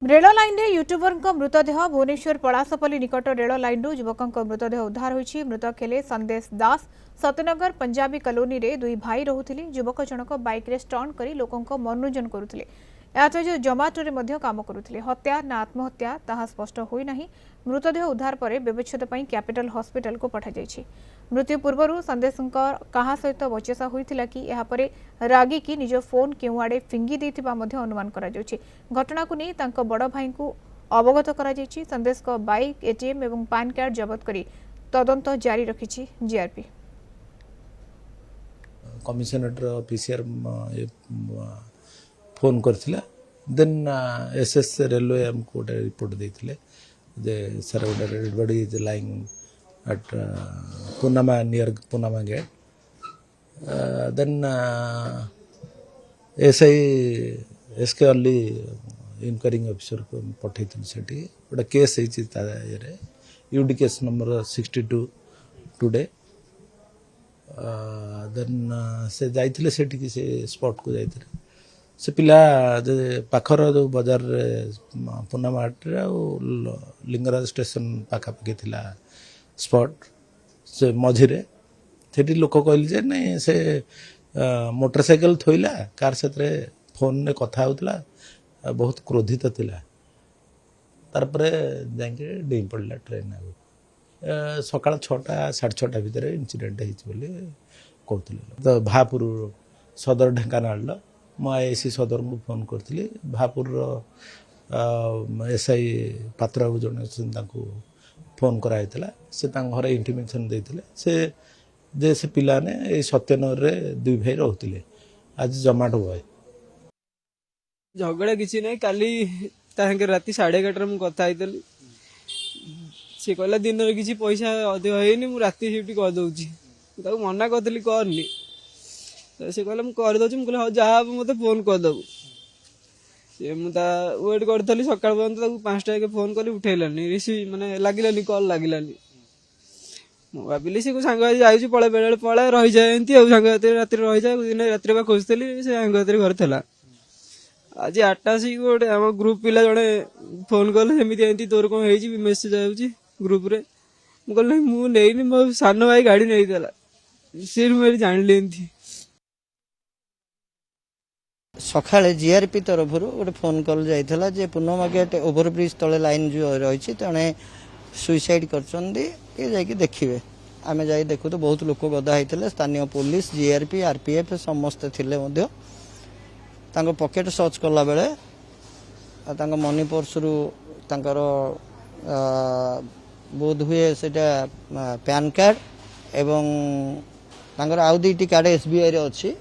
Rail line रे YouTuber मृतदेह भुवनेश्वर पलासपल्ली निकट रेल लाइन युवक मृतदेह उद्धार होईछि। मृतक हेले संदेश दास। सत्यनगर पंजाबी कॉलोनी रे दुई भाई रहुथिले। युवक जनक बाइक रे स्टंट करी लोकंक मनोरंजन करुथिले। जमाटोरे मध्य काम करुथिले। हत्या ना आत्महत्या ताहा स्पष्ट होई नाही। मृतदेह उद्धार परे व्यवच्छेद पई कैपिटल हॉस्पिटल को पठा जायछि। मृत्यु पूर्व संदेश कहा सहित बचेसा होइथिला कि एहा परे रागी की निज फोन केउ आडे फिंगी देथिबा मध्य अनुमान करा जायछि। घटना को नहीं तांको बड़ भाई को अवगत करा जायछि। संदेश को बाइक एटीएम एवं पैन कार्ड जब्त करी तदंत जारी रखिछि जीआरपी। कमिशनरेट पीसीआर फोन करथिला देन एसएस रेलवे हमको रिपोर्ट देथिले जे sir dead body is lying at Punama near Punama gate. Then SI SK only inquiring officer को पठे थी सेठी बड़ा केस है ची ताजा ये रे UD case number 62 today. Then से जाई थिले सेठी की से स्पॉट को जाई थिले से पिला जे पाखर जो बाजार पुनामा रे लिंगराज स्टेशन पाखा पके थिला स्पॉट से मझिरे थेटी लोक कहले जे नहीं से मोटरसाइकिल थोइला कार से फोन ने कथा होतला बहुत क्रोधित थिला तार परे जाके डेई पड़ला ट्रेन आगो सकाळ 6टा 6:30 भितर इंसिडेंट हेछि बोली कहतले तो भापुर सदर ढेंकानाल म आईसी सदर को फोन करथिली भापुर एसआई पात्र बाबू जने तांको फोन कराइला से घर इंटिमेशन देते से पिला ने ए सत्यनगर रे दुई भाई रोते आज जमाटो बॉय झगड़ा किसी ना काली राति 11:30 कथा सी कहला दिन में किसी पैसा अधिक होनी मुझे राति शिफ्ट करदे मना करी करनी से कहला मुझे करदे मुझे हाँ जहाँ मत फोन करदेबू सी मुझे वेट करी सका पर्यटन 5टा फोन करी उठेलानी रिसीव माने लगिलानी कल लगिलानी मु भाविली सी सांग जाऊँगी पड़े बेले पड़े रही जाए सांग राति रही जाए दिन राति खोजली से सांग घर था आज 8टा सी गोटे आम ग्रुप पिला जड़े फोन कले सेमती तोर कौन हो मेसेज आऊँगी ग्रुप रे मुझे मुझे मो सान भाई गाड़ी नहीं देला सी मेरी जानी एमती सकाळे जीआरपी तरफ गोटे फोन कॉल जाइथला जे पुनमा गेट ओवरब्रिज तले लाइन जो रही तेणे सुइसाइड कर देखिए आम जा देखु तो बहुत लोक गदा होते स्थानीय पुलिस जीआरपी आरपीएफ समस्ते थिले मध्य तांको पॉकेट सर्च कला बेले मनी पर्स रु तांकर बोध हुए सेटा पैन कार्ड एवं तांकर आउ दुईटी कार्ड एसबीआई रे अच्छी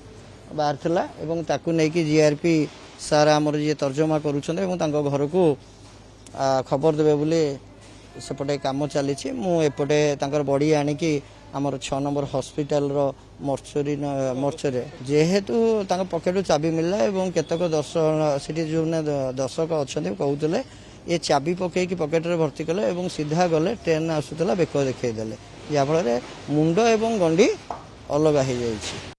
बाहर थिला एवं ताकू नेकी जीआरपी सार आमर जी तर्जमा करुछन एवं तांको घर को खबर देबे बोली सेपटे काम चली मुझे तांकर बॉडी आनिकी आमर 6 नंबर हॉस्पिटल रो मर्चरी जेहेतु तांको पॉकेट चाबी मिलला एवं केतक दर्शक अच्छा कहते ये चाबी पकईकि पॉकेट रे भर्ती कले एवं सीधा गले ट्रेन आसुला बेक देखईदेले जहाँफल मुंड एवं गंडी अलग हो जाइछि।